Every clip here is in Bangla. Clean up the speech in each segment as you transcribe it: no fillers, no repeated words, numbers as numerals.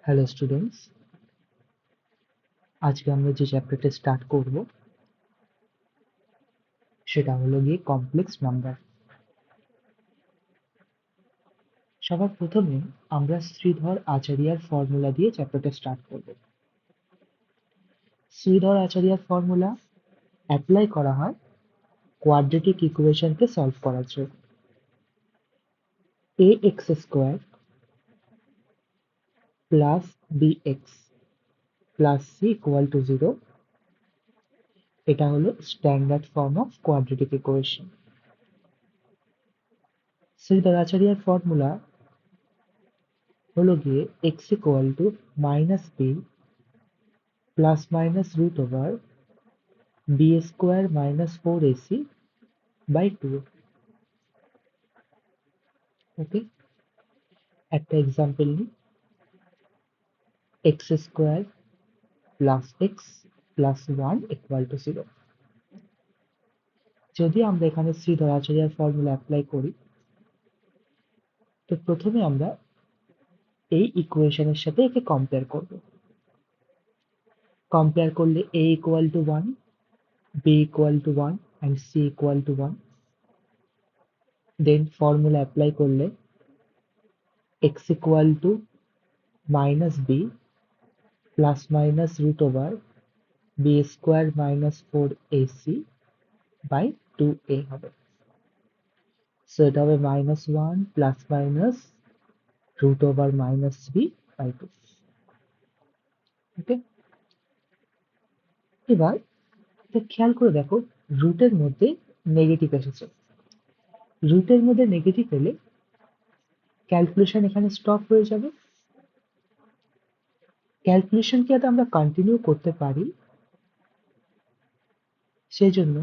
হ্যালো স্টুডেন্টস, আজকে আমরা যে চ্যাপ্টারটা স্টার্ট করব সেটা হলো গিয়ে কমপ্লেক্স নাম্বার। সবার প্রথমে আমরা শ্রীধর আচারিয়ার ফর্মুলা দিয়ে চ্যাপ্টারটা স্টার্ট করব। শ্রীধর আচারিয়ার ফর্মুলা অ্যাপ্লাই করা হয় কোয়াড্রেটিক ইকুয়েশনকে সলভ করার জন্য। ax square plus bx plus c equal to 0, এটা হলো standard form of quadratic equation. Sridhar আচারিয়ার ফর্মুলা হলো গিয়ে x equal to minus b plus minus root over B square minus 4ac by 2। Okay, একটা এক্সাম্পল নিই। X square plus x plus 1 equal to 0। যদি আমরা এখানে শ্রীধর আচার্যের ফর্মুলা অ্যাপ্লাই করি, তো প্রথমে আমরা এই ইকুয়েশনের সাথে একে কম্পেয়ার করব। কম্পেয়ার করলে a equal to 1, b equal to 1 and c equal to 1। Then formula apply করলে x equal to minus b plus minus root over B square minus 4ac by 2a হবে। সো এটা হবে -1 plus minus root over -3/2। Okay, এবার এটা খেয়াল করে দেখো, রুটের মধ্যে নেগেটিভ এসেছে। রুটের মধ্যে নেগেটিভ এলে ক্যালকুলেশন এখানে স্টপ হয়ে যাবে। ক্যালকুলেশনকে যাতে আমরা কন্টিনিউ করতে পারি, সেজন্য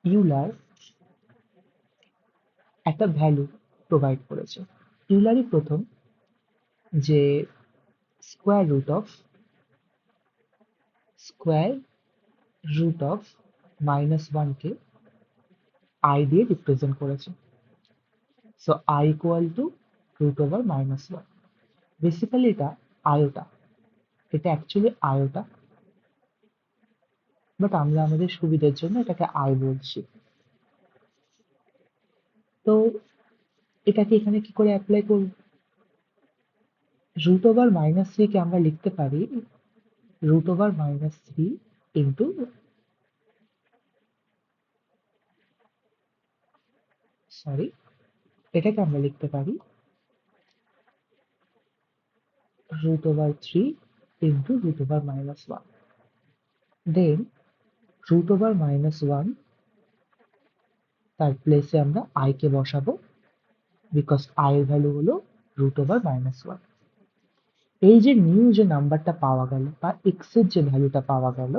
ইউলার একটা ভ্যালু প্রোভাইড করেছে। ইউলারই প্রথম যে স্কোয়ার রুট অফ -1 কে i দিয়ে রিপ্রেজেন্ট করেছে। So i equal to root over -1। Basically এটা আয়োটা, এটা অ্যাকচুয়ালি আয়োটা, বাট আমরা আমাদের সুবিধার জন্য এটাকে আই বলছি। তো এটাকে এখানে কি করে অ্যাপ্লাই করব? রুট ওভার -3 কে আমরা লিখতে পারি রুট ওভার -3 ইন্টু, সরি, এটাকে আমরা লিখতে পারি root over 3 into root over -1। Then root over -1 তার প্লেসে আমরা i কে বসাবো, বিকজ i এর ভ্যালু হলো রুট ওভার -1। এই যে নিউ যে নাম্বারটা পাওয়া গেল বা এক্স এর যে ভ্যালুটা পাওয়া গেল,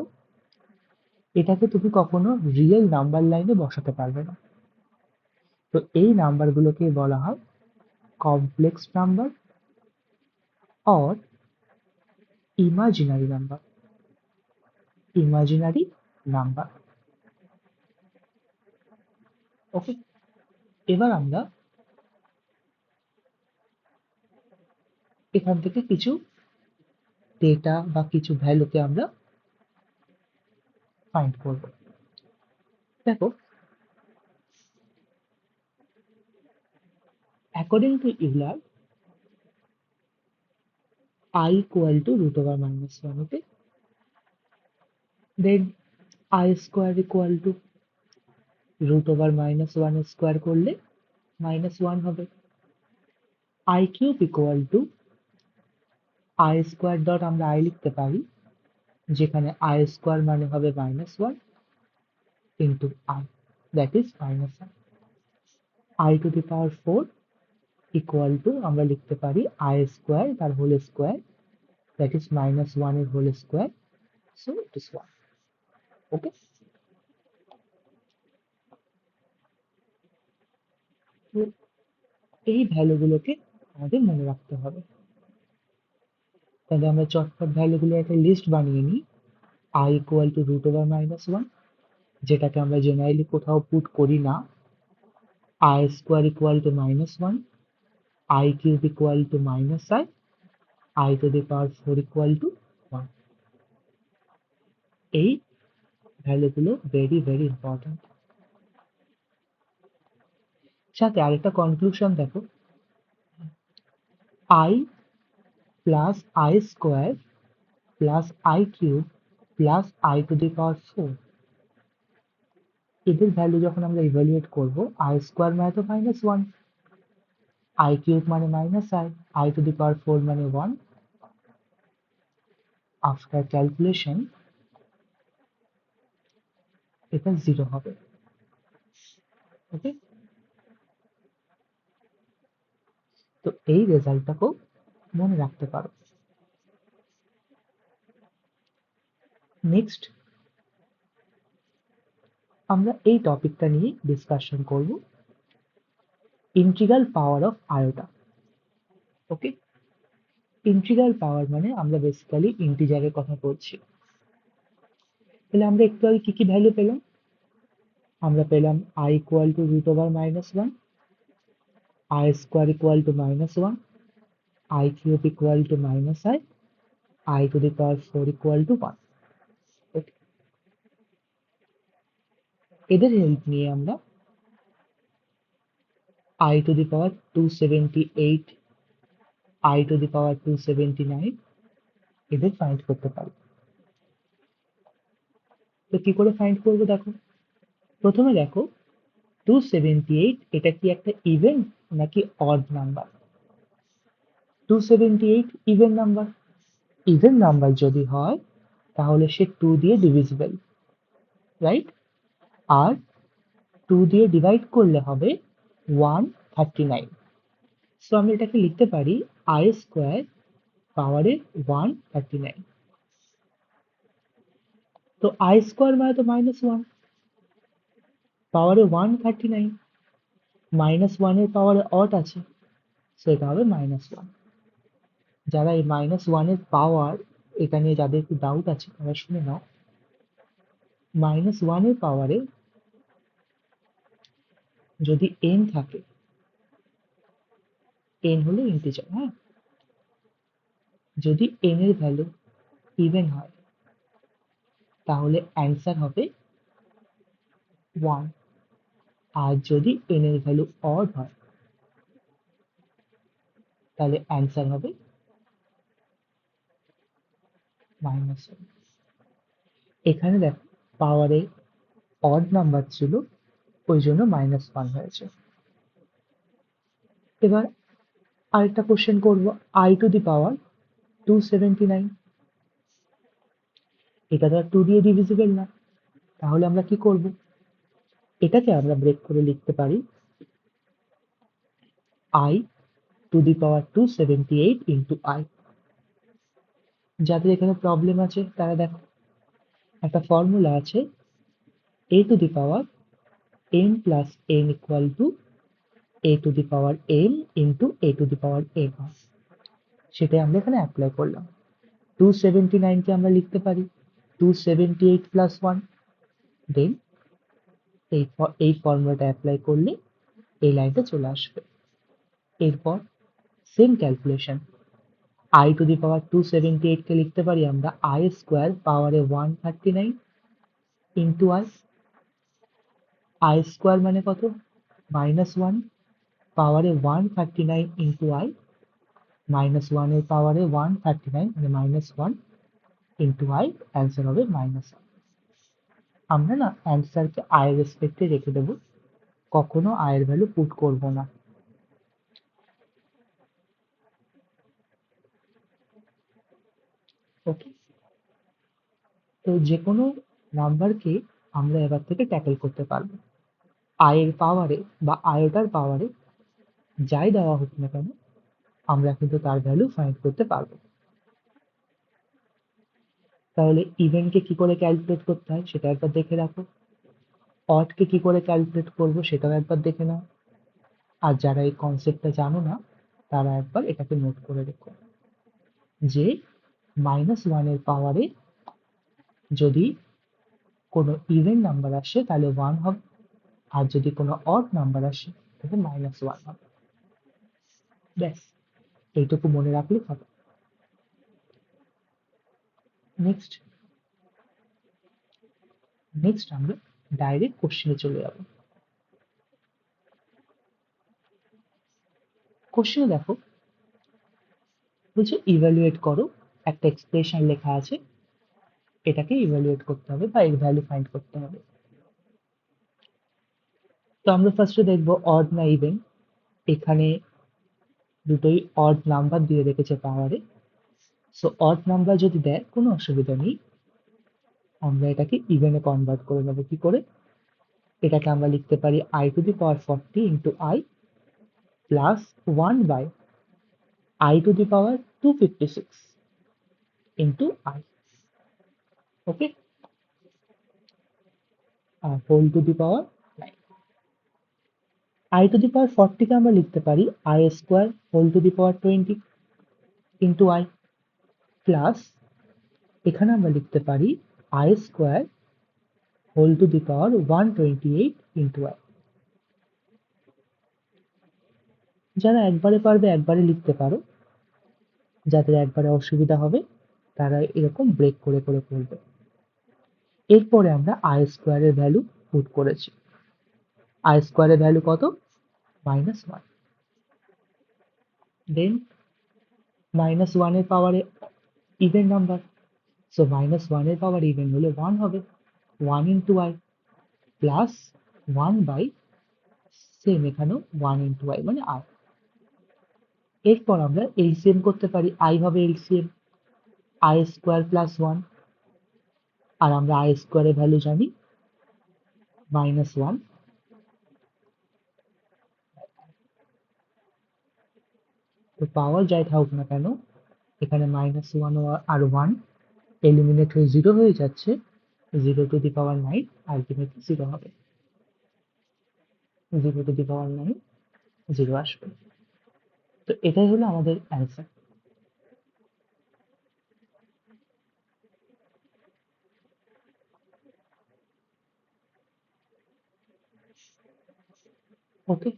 এটাকে তুমি কখনো রিয়েল নাম্বার লাইনে বসাতে পারবে না। তো এই নাম্বারগুলোকে বলা হয় complex number or imaginary number. Imaginary number. Okay, এবার আমরা এখান থেকে কিছু ডেটা বা কিছু ভ্যালুকে আমরা ফাইন্ড করব। দেখো, according to Euler, i equal to root over -1। Okay, then i square equal to root over -1 square করলে -1 হবে। i cube equal to i square dot আমরা i লিখতে পারি, যেখানে i স্কোয়ার মানে হবে -1 into i, that is -1। i to the power 4 equal to আমরা লিখতে পারি i স্কোয়ার তার হোল স্কোয়ার, দ্যাট ইজ -1 এর whole square, so it is 1। Okay, তো এই ভ্যালুগুলোকে আমাদের মনে রাখতে হবে। তাহলে আমরা চটপট ভ্যালুগুলো একটা লিস্ট বানিয়ে নিই। i equal to root over -1, যেটাকে আমরা জেনারেলি কোথাও পুট করি না। i square equal to -1, I cube equal to minus I to the power 4 equal to 1. এই ভ্যালুগুলো ভেরি ভেরি ইম্পর্টেন্ট। সাথে আরেকটা কনক্লুশন দেখো, I plus I square plus I cube plus I to the power 4, এদের ভ্যালু যখন আমরা ইভ্যালুয়েট করব, I স্কোয়ার মানে তো -1, I কিউব মানে I টু দি পাওয়ার 4 মানে 1, আফটার ক্যালকুলেশন এটা 0 হবে। ওকে, তো এই রেজাল্টটাকেও মনে রাখতে পারো। নেক্সট আমরা এই টপিকটা নিয়ে ডিসকাশন করব, integral power of iota. Okay, integral power মানে আমরা বেসিক্যালি ইন্টিজারের কথা বলছি। তাহলে আমরা একটু আগে কি কি ভ্যালু পেলাম? আমরা পেলাম I equal to √1, I square equal to -1, I cube equal to I to the power 4 equal to 1। Okay, এদের হেল্প নিয়ে আমরা I to the power 278, I to the power 279 এদের ফাইন্ড করতে পারি। তো কি করে ফাইন্ড করবো দেখো, প্রথমে দেখো 278 এটা কি একটা ইভেন নাকি odd number? 278 even number. Even number যদি হয় তাহলে সে 2 দিয়ে ডিভিজিবল, রাইট? আর 2 দিয়ে ডিভাইড করলে হবে 139। সো আমি এটাকে লিখতে পারি I স্কোয়ার পাওয়ারে 139। তো I স্কোয়ার মানে তো -1, পাওয়ারে 139, -1 এর পাওয়ারে অড আছে, সেটা হবে -1। যারা এই -1 এর পাওয়ার, এটা নিয়ে যাদের একটু ডাউট আছে তারা শুনে নাও। -1 এর পাওয়ারে যদি n থাকে, n হলো ইন্টিজার, হ্যাঁ, যদি n এর ভ্যালু ইভেন হয় তাহলে অ্যান্সার হবে 1, আর যদি n এর ভ্যালু অড হয় তাহলে অ্যান্সার হবে -1। এখানে দেখো পাওয়ারে অড নাম্বার ছিল, ওই জন্য -1 হয়েছে। এবার আরেকটা কোশ্চেন করবো, I টু দি পাওয়ার 279, এটা তো আর 2 দিয়ে ডিভিজিবল না, তাহলে আমরা কি করব? এটাকে আমরা ব্রেক করে লিখতে পারি I to the power 278 into I। যাদের এখানে প্রবলেম আছে তারা দেখো, একটা ফর্মুলা আছে a two the power m plus n equal to a two the power m into a two the power m, সেটাই আমরা এখানে অ্যাপ্লাই করলাম। 279 কে আমরা লিখতে পারি 278 প্লাস 1, দেন এই ফর্মুলাটা অ্যাপ্লাই করলে এই লাইনটা চলে আসবে। এরপর same calculation, I to the power 278 কে লিখতে পারি আমরা I স্কোয়ার পাওয়ারে 139 ইন্টু I স্কোয়ার মানে কত? -1 পাওয়ারে 139 ইন্টু -1 এর পাওয়ারে 139 মানে -1 ইন্টু অ্যান্সার হবে -1। আমরা না অ্যান্সারকে I এর রেসপেক্টে রেখে দেবো, কখনো I এর ভ্যালু পুট করব না। ওকে, তো যে কোনো নাম্বারকে আমরা এবার থেকে ট্যাকেল করতে পারবো। I এর পাওয়ারে বা আয়োটার পাওয়ারে যাই দেওয়া হোক না কেন, আমরা কিন্তু তার ভ্যালু ফাইন্ড করতে পারবো। তাহলে ইভেনকে কি করে ক্যালকুলেট করতে হয় সেটা একবার দেখে রাখো, অডকে কি করে ক্যালকুলেট করবো সেটাও একবার দেখে নাও, আর যারা এই কনসেপ্টটা জানো না তারা একবার এটাকে নোট করে রেখো যে -1 এর পাওয়ারে যদি কোনো ইভেন নাম্বার আসে তাহলে 1 হবে, আর যদি কোনো অড নাম্বার আসে তাহলে -1 হবে। ব্যাস, এইটুকু মনে রাখলে হবে। নেক্সট নেক্সট আমরা ডাইরেক্ট কোশ্চেনে চলে যাব। কোশ্চেনে দেখো, বলছে ইভ্যালুয়েট করো, একটা এক্সপ্রেশন লেখা আছে, এটাকে ইভ্যালুয়েট করতে হবে বা এর ভ্যালু ফাইন্ড করতে হবে। তো আমরা ফার্স্টে দেখবো অড না ইভেন। এখানে দুটোই অড নাম্বার দিয়ে রেখেছে পাওয়ারে, সো অড নাম্বার যদি দেয় কোনো অসুবিধা নেই, আমরা এটাকে ইভেনে কনভার্ট করে নেবো। কি করে? এটাকে আমরা লিখতে পারি i to the power 40 into i plus 1 by i to the power 256 into i। Okay, আর whole to the power 9। i to the power 40 কে আমরা লিখতে পারি i square whole to the power 20 into i plus, এখানে আমরা লিখতে পারি i square whole to the power 128 into i। যারা একবারে পারবে একবারে লিখতে পারো, যাদের একবারে অসুবিধা হবে তারা এরকম ব্রেক করে করে করবে। এরপরে আমরা i স্কোয়ারের ভ্যালু পুট করেছি। i স্কোয়ারের ভ্যালু কত? -1। দেন -1 এর পাওয়ারে ইভেন নাম্বার, সো -1 এর পাওয়ার ইভেন হলে 1 হবে, 1 into i plus 1 by, same এখানেও 1 ইন্টু i মানে r। এরপর আমরা এলসিএম করতে পারি, i হবে এলসিএম i স্কোয়ার প্লাস 1, আর আমরা i স্কোয়ারের ভ্যালু জানি -1। তো পাওয়ার যাই থাকুক না কেন, এখানে -1 আর 1 এলিমিনেট হয়ে 0 হয়ে যাচ্ছে, 0 টু দি পাওয়ার 9 আলটিমেটলি 0 হবে, 0 টু দি পাওয়ার 9 0 আসবে। তো এটাই হলো আমাদের অ্যান্সার। ওকে,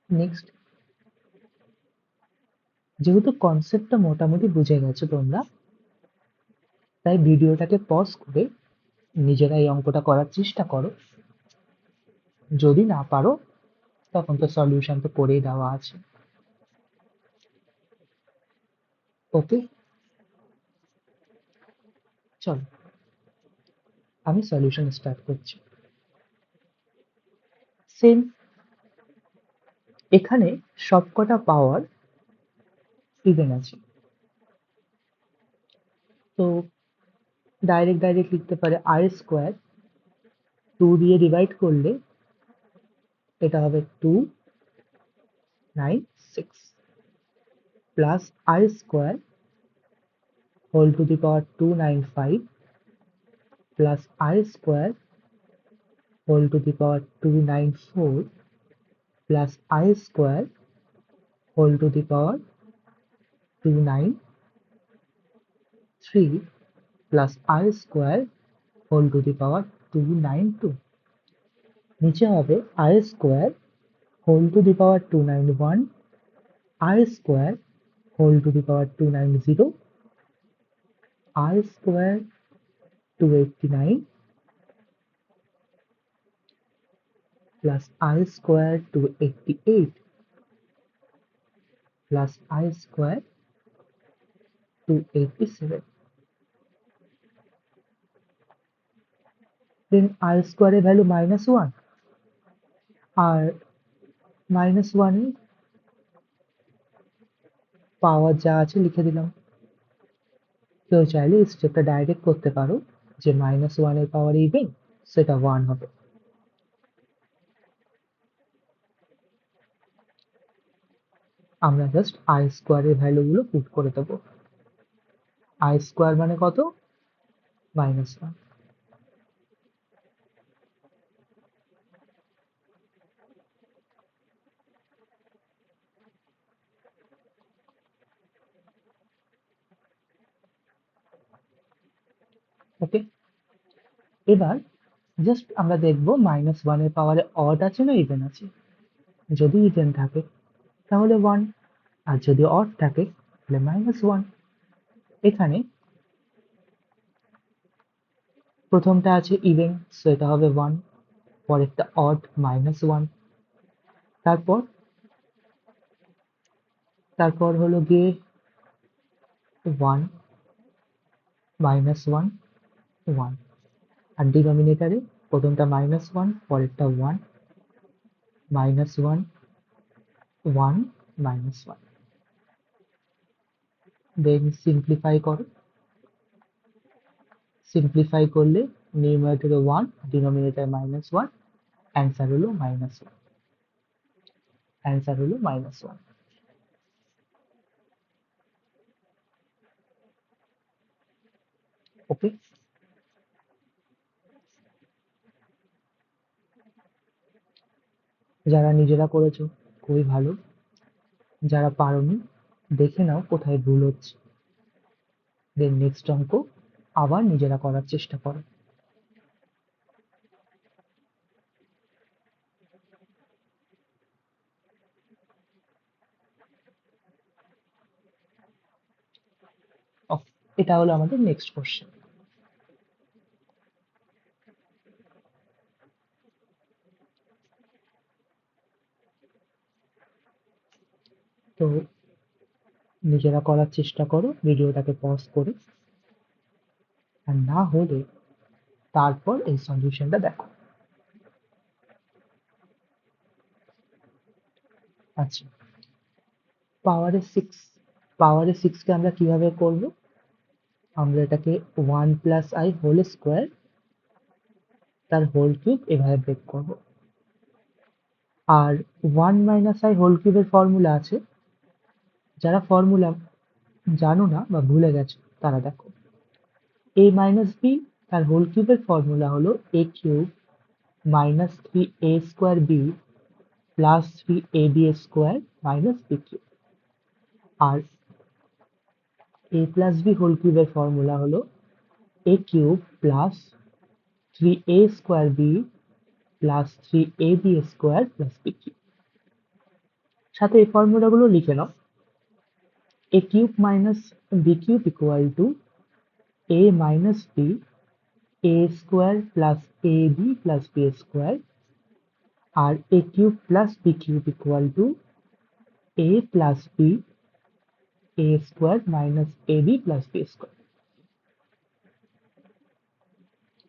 নেক্সট, যেহেতু কনসেপ্টটা মোটামুটি বুঝে গেছো তোমরা, তাই ভিডিওটাকে পজ করে নিজেরা এই অঙ্কটা করার চেষ্টা করো। যদি না পারো তখন তো সলিউশন তো করেই দেওয়া আছে। ওকে, চলো আমি সলিউশন স্টার্ট করছি। সেম, এখানে সবকটা পাওয়ার ইভেন আছে, তো ডাইরেক্ট লিখতে পারে i স্কোয়ার 2 দিয়ে ডিভাইড করলে এটা হবে 296 plus i square whole to the power 295 plus i square whole to the power 294 plus i square whole to the power 293 plus i square whole to the power 292। নিচে হবে i square whole to the power 291, i square whole to the power 290, i square 289 plus I square 288 plus I square 287. Then I square এর ভ্যালু -1 আর -1 এর পাওয়ার যা আছে লিখে দিলাম। কেউ চাইলে এই স্টেপটা ডাইরেক্ট করতে পারো যে -1 এর পাওয়ার ইভেন সেটা 1 হবে। আমরা জাস্ট I স্কোয়ার এর ভ্যালুগুলো পুট করে দেবো। I স্কোয়ার মানে কত? -1। ওকে, এবার জাস্ট আমরা দেখবো -1 এর পাওয়ারে অড আছে না ইভেন আছে। যদি ইভেন থাকে তাহলে 1, আর যদি অড থাকে তাহলে -1। এখানে প্রথমটা আছে ইভেন, সো এটা হবে 1, পরেরটা অড -1, তারপর তারপর হলো গিয়ে 1 -1 1, আর ডিনোমিনেটরে প্রথমটা -1, পরেরটা 1 -1 1 -1। দেন সিম্পলিফাই করো, সিম্পলিফাই করলে নিউমারেটরে 1, ডিনোমিনেটরে -1, অ্যান্সার হলো -1, অ্যান্সার হলো -1। ওকে, যারা নিজেরা করেছো খুবই ভালো, যারা পারোনি দেখে নাও কোথায় ভুল হচ্ছে, দেন নেক্সট অঙ্ক আবার নিজেরা করার চেষ্টা করো। ওকে, এটা হলো আমাদের নেক্সট কোশ্চেন। তো নিজেরা করার চেষ্টা করো ভিডিওটাকে পজ করে, আর না হলে তারপর এই সলিউশনটা দেখো। আচ্ছা, পাওয়ারে 6, পাওয়ারে 6 কে আমরা কিভাবে করব? আমরা এটাকে 1 প্লাস আই হোল স্কোয়ার তার হোল কিউব এভাবে ব্রেক করব। আর 1 মাইনাস আই হোল কিউবের ফর্মুলা আছে, যারা ফর্মুলা জানো না বা ভুলে গেছো তারা দেখো। a মাইনাস বি তার হোল কিউবের ফর্মুলা হলো a cube minus 3a square B plus 3ab square minus B cube. আর a প্লাস বি হোল কিউবের ফর্মুলা হলো a cube plus 3a square B plus 3ab square plus B cube. সাথে এই ফর্মুলাগুলো লিখে নাও। a cube minus B cube equal to a minus B a square plus ab plus B square, আর a cube plus B cube equal to a plus B a square minus ab plus B square.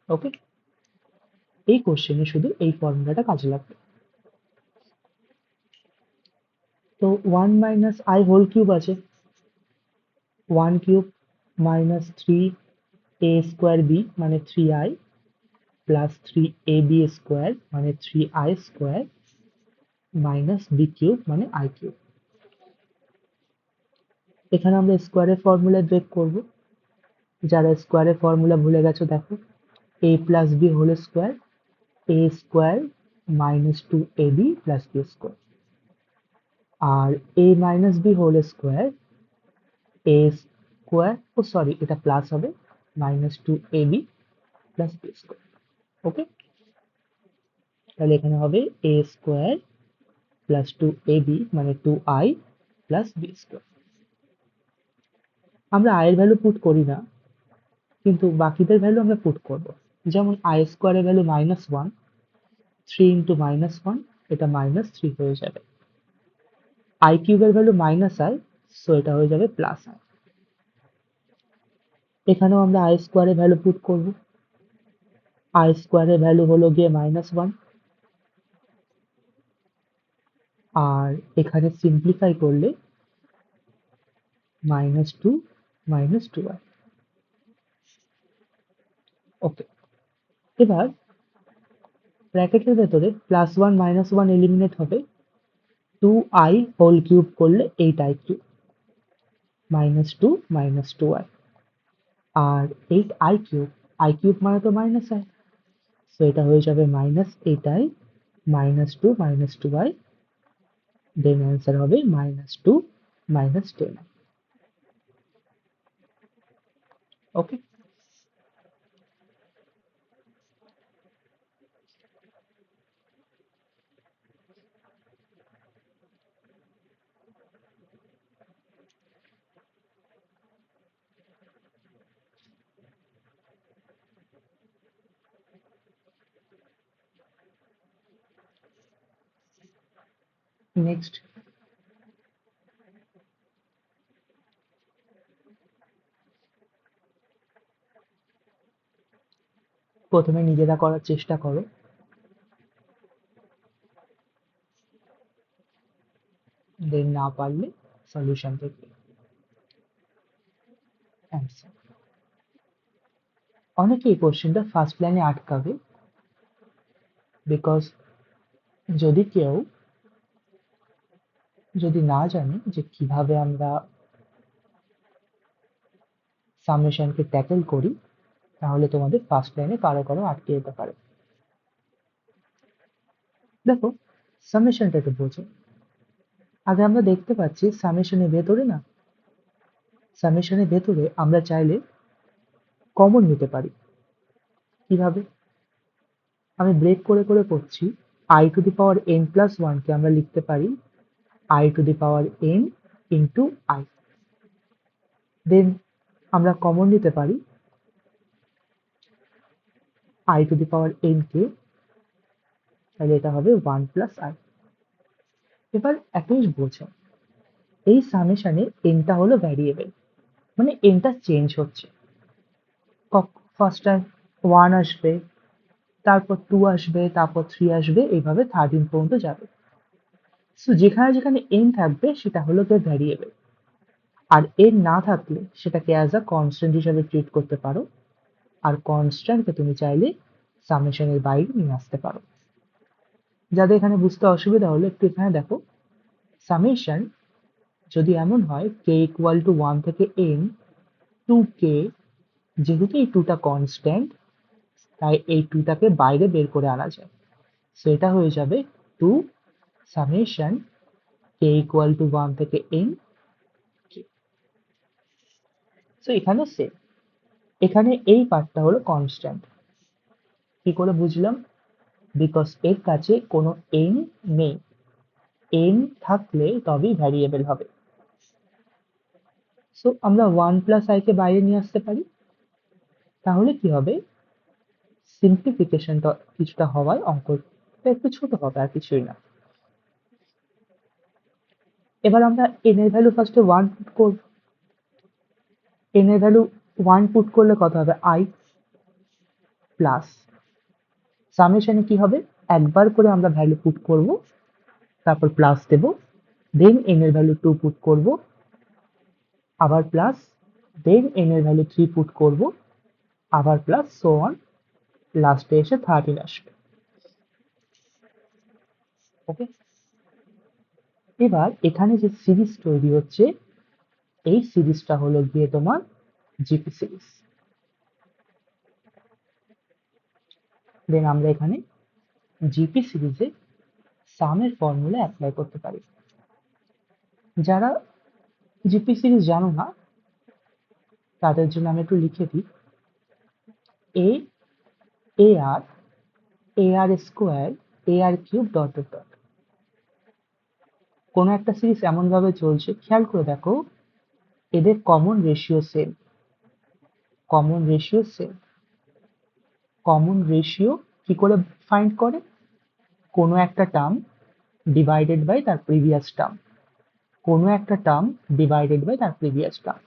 Okay, এই কোশ্চেনে শুধু এই ফর্মুলাটা কাজে লাগবে। তো 1 মাইনাস আই হোল কিউব আছে, 1 cube minus 3a square B মানে 3i প্লাস 3ab স্কোয়ার মানে 3i square minus B cube মানে আই কিউব। এখানে আমরা স্কোয়ারের ফর্মুলা ব্রেক করব। যারা স্কোয়ারের ফর্মুলা ভুলে গেছো দেখো, a plus B whole square a square minus 2ab plus B square, আর a minus B whole square a square, oh sorry এটা প্লাস হবে, minus 2ab plus B square. Okay, তাহলে এখানে হবে a স্কোয়ার প্লাস 2ab মানে 2i প্লাস বি স্কোয়ার। আমরা i এর ভ্যালু পুট করি না, কিন্তু বাকিদের ভ্যালু আমরা পুট করব। যেমন i স্কোয়ারের ভ্যালু -1, 3 ইন্টু -1 এটা -3 হয়ে যাবে। i কিউবের ভ্যালু -i, সো এটা হয়ে যাবে প্লাস i। এখানেও আমরা i স্কোয়ারের ভ্যালু পুট করব। i স্কোয়ারের ভ্যালু হলো গিয়ে -1, আর এখানে সিম্পলিফাই করলে -2 -2i। ওকে, এবার ব্র্যাকেটের ভেতরে +1 -1 এলিমিনেট হবে, 2i হোল কিউব করলে 8i কিউব, -2 -2i, আর 8i কিউব, i কিউব মানে তো -i, সো এটা হয়ে যাবে -8i -2 -2i, দেন অ্যান্সার হবে -2 -10i। ওকে, নেক্সট প্রথমে নিজেরা করার চেষ্টা করো, দেন না পারলে সলিউশন থেকে অ্যান্সার। অনেকে এই কোশ্চেনটা ফার্স্ট লাইনে আটকাবে, বিকজ কেউ যদি না জানে যে কিভাবে আমরা সামেশনকে ট্যাকেল করি, তাহলে তোমাদের ফার্স্ট লাইনে কারো আটকে যেতে পারে। দেখো, সামেশনটাকে বোঝো। আগে আমরা দেখতে পাচ্ছি সামেশনের ভেতরে আমরা চাইলে কমন নিতে পারি। কিভাবে? আমি ব্রেক করে করছি। i to the power n plus 1 কে আমরা লিখতে পারি i to the power n into i। দেন আমরা কমন নিতে পারি i to the power n কে, তাহলে এটা হবে 1 প্লাস i। এবার একটা জিনিস বোঝো, এই সামেশনে nটা হলো ভ্যারিয়েবল, মানে nটা চেঞ্জ হচ্ছে। ফার্স্ট টাইম 1 আসবে, তারপর 2 আসবে, তারপর 3 আসবে, এইভাবে 13 পর্যন্ত যাবে। সো যেখানে n থাকবে সেটা হলো ভ্যারিয়েবল, আর n না থাকলে সেটাকে অ্যাজ আ কনস্ট্যান্ট হিসাবে ট্রিট করতে পারো, আর কনস্ট্যান্টকে তুমি চাইলে সামেশনের বাইরে নিয়ে আসতে পারো। যাদের এখানে বুঝতে অসুবিধা হলো একটু এখানে দেখো, সামেশন যদি এমন হয় k ইকুয়াল টু 1 থেকে n টু k, যেহেতু এই 2টা কনস্ট্যান্ট, তাই এই 2টাকে বাইরে বের করে আনা যায়। সো এটা হয়ে যাবে 2 সামেশন k ইকুয়াল টু 1 থেকে n k। সো এখানে সেম, এখানে এই পার্টটা হলো কনস্ট্যান্ট। কি করে বুঝলাম? বিকজ এর কাছে কোনো n নেই, n থাকলে তবেই ভ্যারিয়েবল হবে। সো আমরা 1 প্লাস i কে বাইরে নিয়ে আসতে পারি, তাহলে কি হবে, সিম্পলিফিকেশনটা কিছুটা হওয়ায় অঙ্কটা একটু ছোট হবে, আর কিছুই না। এবার আমরা n এর ভ্যালু ফার্স্টে 1 পুট করব। n এর ভ্যালু 1 পুট করলে কত হবে? i প্লাস সামেশনে কি হবে, একবার করে আমরা ভ্যালু পুট করব, তারপর প্লাস দেব, দেন n এর ভ্যালু 2 পুট করব, আবার প্লাস, দেন n এর ভ্যালু 3 পুট করব, আবার প্লাস, সো অন, লাস্টে এসে 13 আসবে। ওকে, এবার এখানে যে সিরিজ তৈরি হচ্ছে, এই সিরিজটা হলো গিয়ে তোমার জিপি সিরিজ। দেন আমরা এখানে জিপি সিরিজে সামের ফর্মুলা অ্যাপ্লাই করতে পারি। যারা জিপি সিরিজ জানো না, তাদের জন্য আমি একটু লিখে দিই, এ আর স্কোয়ার আর কিউব ডট ডট ডট। কোনো একটা সিরিজ এমন ভাবে চলছে, খেয়াল করে দেখো, এদের common ratio same. Common ratio কি করে ফাইন্ড করে? কোনো একটা টার্ম ডিভাইডেড বাই তার প্রিভিয়াস টার্ম, কোনো একটা টার্ম ডিভাইডেড বাই তার প্রিভিয়াস টার্ম।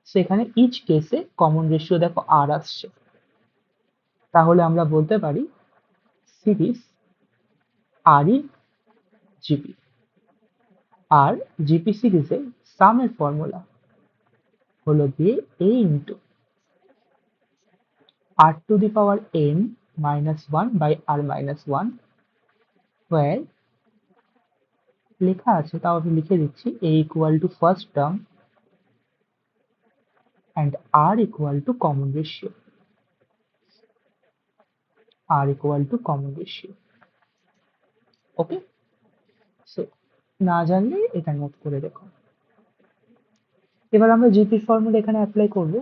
সেখানে ইচ কেসে কমন রেশিও দেখো আর আসছে, তাহলে আমরা বলতে পারি সিরিজ আর ই জিপি। আর জিপি সিরিজে সামের ফর্মুলা হলো গিয়ে a into r to the power n minus 1 by r minus 1, where লেখা আছে, তাও আমি লিখে দিচ্ছি, a equal two first term and r equal to common ratio. Okay, so না জানলে এটা নোট করে দেখো। এবার আমরা জিপি ফর্মুলা এখানে অ্যাপ্লাই করব,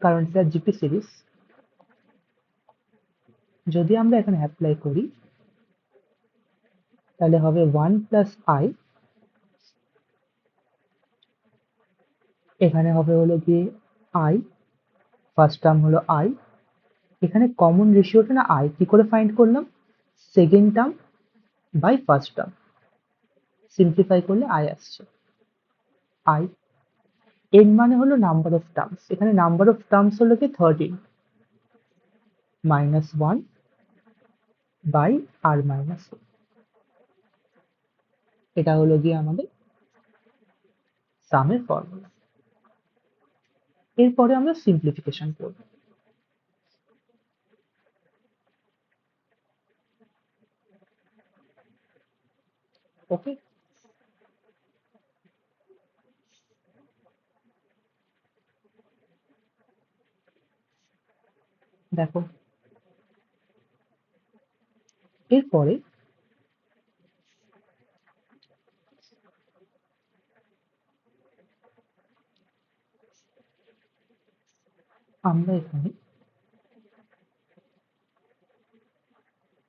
কারণ এটা জিপি সিরিজ। যদি আমরা এখানে অ্যাপ্লাই করি, তাহলে হবে 1 প্লাস i, এখানে হবে হলো গিয়ে i, ফার্স্ট টার্ম হলো i, এখানে কমন রেশিওটা না i, কি করে ফাইন্ড করলাম? Second term by first term, simplify করলে আই আসছে। আই এন মানে হলো নাম্বার অফ টার্মস, এখানে নাম্বার অফ টার্মস হলো কি 13 মাইনাস 1 বাই আর মাইনাস 1। এটা হলো গিয়ে আমাদের সামের ফর্মুলা। এরপরে আমরা সিম্পলিফিকেশন করব। ওকে, দেখো এরপরে আমরা এখানে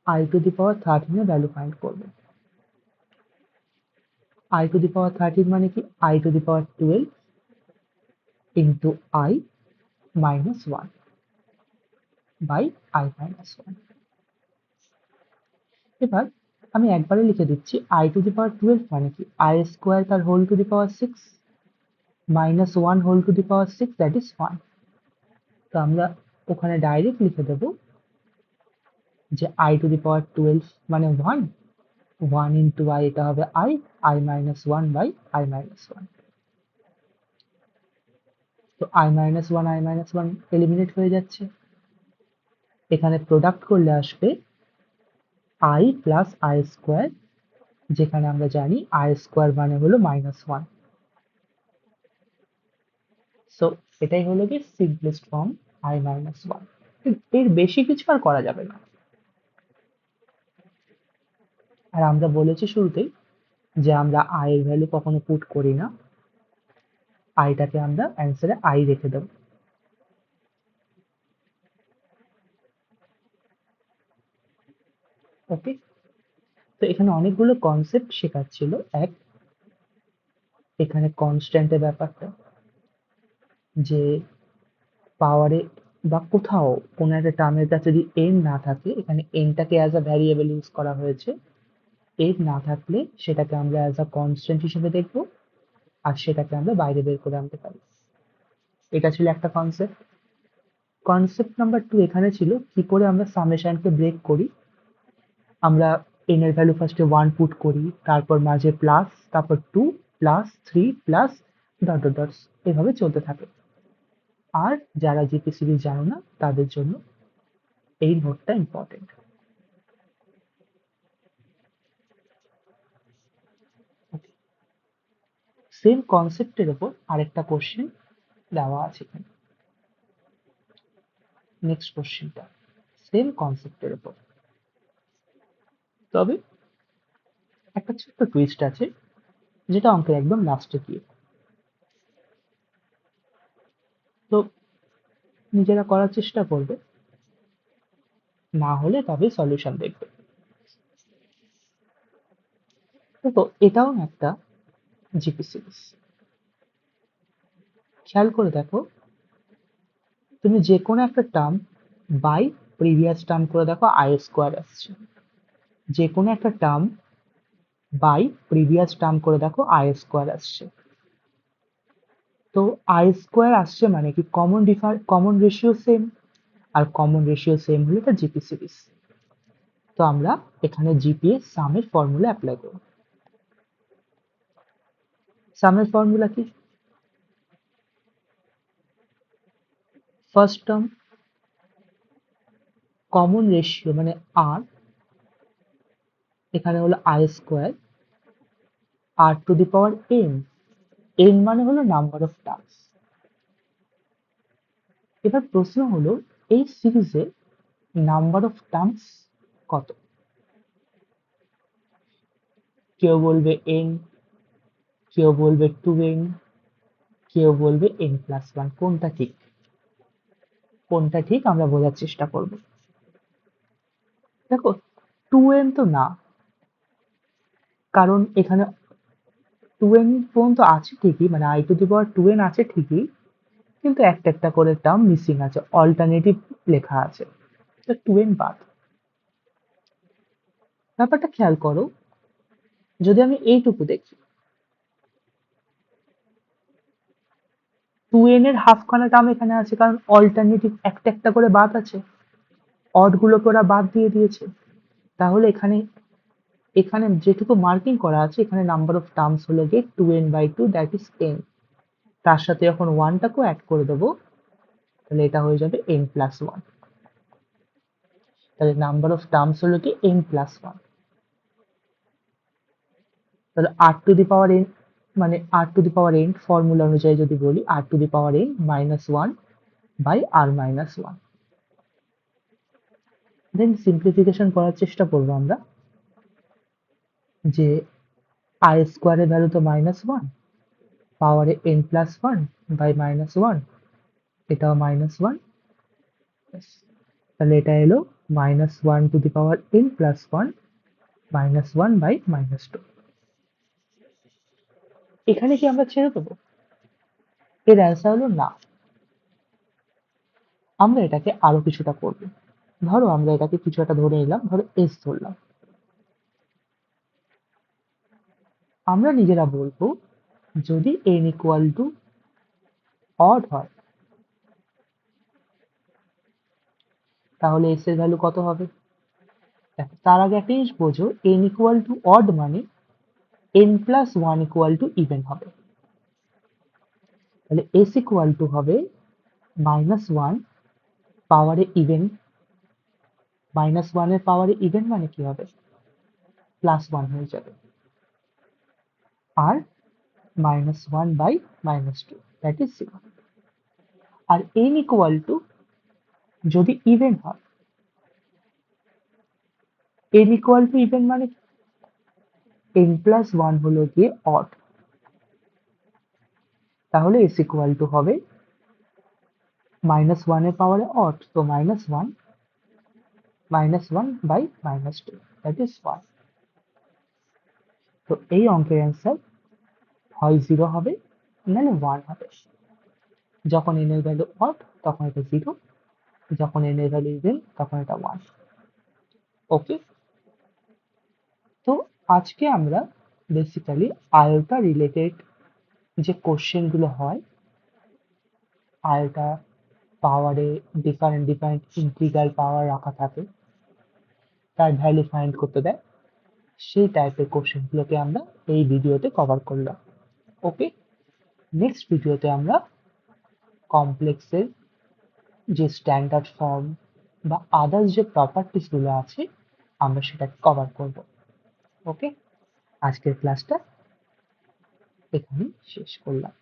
i টু দি পাওয়ার 13 এর ভ্যালু ফাইন্ড করব। i টু দি পাওয়ার 13 মানে কি i to the power 12 into i minus 1 by i minus 1। এবার আমি একবারে লিখে দিচ্ছি i টু দি পাওয়ার 12 মানে কি i স্কোয়ার তার whole to the power 6 minus 1 whole to the power 6 that is 1। তো আমরা ওখানে ডাইরেক্ট লিখে দেব যে i টু দি পাওয়ার 12 মানে 1, 1 ইন্টু i, এটা হবে i minus 1 by i minus 1। তো i minus 1 i minus 1 eliminate হয়ে যাচ্ছে। এখানে প্রোডাক্ট করলে আসবে i প্লাস i স্কোয়ার, যেখানে আমরা জানি i স্কোয়ার মানে হলো মাইনাস 1। সো এটাই হলো কি সিম্পলেস্ট ফর্ম i মাইনাস 1। এর বেশি কিছু আর করা যাবে না। আর আমরা বলেছি শুরুতেই যে আমরা i এর ভ্যালু কখনো পুট করি না, আইটাকে আমরা অ্যান্সারে i রেখে দেব। ওকে, তো এখানে অনেকগুলো কনসেপ্ট শেখাচ্ছিল। এক, এখানে কনস্ট্যান্টের ব্যাপারটা, যে পাওয়ারে বা কোথাও কোনো একটা টার্মের কাছে যদি n না থাকে, এখানে nটাকে অ্যাজ আ ভ্যারিয়েবল ইউজ করা হয়েছে, n না থাকলে সেটাকে আমরা অ্যাজ আ কনস্ট্যান্ট হিসেবে দেখব, আর সেটাকে আমরা বাইরে বের করে আনতে পারি। এটা ছিল একটা কনসেপ্ট। কনসেপ্ট নাম্বার 2 এখানে ছিল কি করে আমরা সামেশনকে ব্রেক করি। আমরা n এর ভ্যালু ফার্স্টে 1 পুট করি, তারপর মাঝে প্লাস, তারপর 2 plus 3 plus dot dot dots, এভাবে চলতে থাকে। আর যারা জিপি সিরিজ জানো না তাদের জন্য এই নোটটা ইম্পর্টেন্ট। সেম কনসেপ্টের উপর আরেকটা কোশ্চেন দেওয়া আছে এখানে। নেক্সট কোশ্চেনটা সেম কনসেপ্টের উপর, তবে একটা ছোট্ট টুইস্ট আছে, যেটা অঙ্কের একদম লাস্টে গিয়ে। তো নিজেরা করার চেষ্টা করবে, না হলে তবে সলিউশন দেখবে। তো এটাও একটা জিপি সিরিজ। খেয়াল করে দেখো, তুমি যে কোনো একটা টার্ম বাই প্রিভিয়াস টার্ম করে দেখো আই স্কোয়ার আসছে, যে কোনো একটা টার্ম বাই প্রিভিয়াস টার্ম করে দেখো আই স্কোয়ার আসছে। তো আই স্কোয়ার আসছে মানে কি কমন রেশিও সেম, আর কমন রেশিও সেম হলে এটা জিপি সিরিজ। তো আমরা এখানে জিপি এর সামের ফর্মুলা অ্যাপ্লাই করব। সামের ফর্মুলা কি? ফার্স্ট টার্ম কমন রেশিও মানে আর, এখানে হলো i square r to the power n, n মানে হলো নাম্বার অফ টার্মস। এবার প্রশ্ন হলো এই সিরিজে নাম্বার অফ টার্মস কত? কেউ বলবে এন, কেউ বলবে 2n, কেউ বলবে n+1। কোনটা ঠিক? কোনটা ঠিক আমরা বোঝার চেষ্টা করব। দেখো 2n তো না, কারণ এখানে 2n পর্যন্ত আছে ঠিকই, মানে i to the power 2n আছে ঠিকই, কিন্তু একটা একটা করে টার্ম মিসিং আছে, অল্টারনেটিভ লেখা আছে, তো 2n বাদ। ব্যাপারটা খেয়াল করো, যদি আমি এইটুকু দেখি 2n এর হাফখানা টার্ম এখানে আছে, কারণ অল্টারনেটিভ একটা একটা করে বাদ আছে, অড গুলোকে ওরা বাদ দিয়ে দিয়েছে। তাহলে এখানে এখানে যেটুকু মার্কিং করা আছে, এখানে নাম্বার অফ টার্মস হলো গিয়ে 2n/2, দ্যাট ইজ n। তার সাথে যখন 1টাকেও অ্যাড করে দেবো, তাহলে এটা হয়ে যাবে n+1। তাহলে নাম্বার অফ টার্মস হলো কি n+1। তাহলে r⁴n, মানে r⁴n ফর্মুলা অনুযায়ী যদি বলি, r⁴n -1/r-1। দেন সিম্পলিফিকেশন করার চেষ্টা করবো আমরা, যে i² এর ভ্যালু তো -1, পাওয়ারে n+1/-1, এটাও -1, তাহলে এটা এলো -1n+1 -1/-2। এখানে কি আমরা ছেড়ে দেবো? এর অ্যান্সার হলো না, আমরা এটাকে আরো কিছুটা করবো। ধরো আমরা এটাকে কিছু একটা ধরে নিলাম, ধরো s ধরলাম। আমরা নিজেরা বলবো যদি n = অড হয়, তাহলে s এর ভ্যালু কত হবে? দেখো, তার আগে একটা জিনিস বোঝো, n = অড মানে n+1 = ইভেন হবে। তাহলে s = হবে -1 পাওয়ারে ইভেন, -1 এর পাওয়ারে ইভেন মানে কি হবে? +1 হয়ে যাবে। আর -1/-2, দ্যাট ইজ 0। আর n = যদি ইভেন হয়, n = ইভেন মানে n+1 হলো গিয়ে অড, তাহলে s = হবে -1 এর পাওয়ারে অড, তো -1 -1/-2, দ্যাট ইজ 1। তো এই অঙ্কের অ্যান্সার হয় 0 হবে, নাহলে 1 হবে। যখন n এর ভ্যালু অড তখন এটা 0, যখন n এর ভ্যালু ইভেন তখন এটা 1। ওকে, তো আজকে আমরা বেসিক্যালি আয়োটা রিলেটেড যে কোশ্চেন গুলো হয়, আয়োটা পাওয়ারে ডিফারেন্ট ডিফারেন্ট ইন্টিগ্রাল পাওয়ার রাখা থাকে, তার ভ্যালু ফাইন্ড করতে দেয়, সেই টাইপের কোশ্চেন গুলোকে আমরা এই ভিডিওতে কভার করলাম। ওকে, নেক্সট ভিডিওতে আমরা কমপ্লেক্সের যে স্ট্যান্ডার্ড ফর্ম বা আদার্স যে প্রপার্টিস গুলো আছে, আমরা সেটাকে কভার করব। ওকে, আজকের ক্লাসটা এখানেই শেষ করলাম।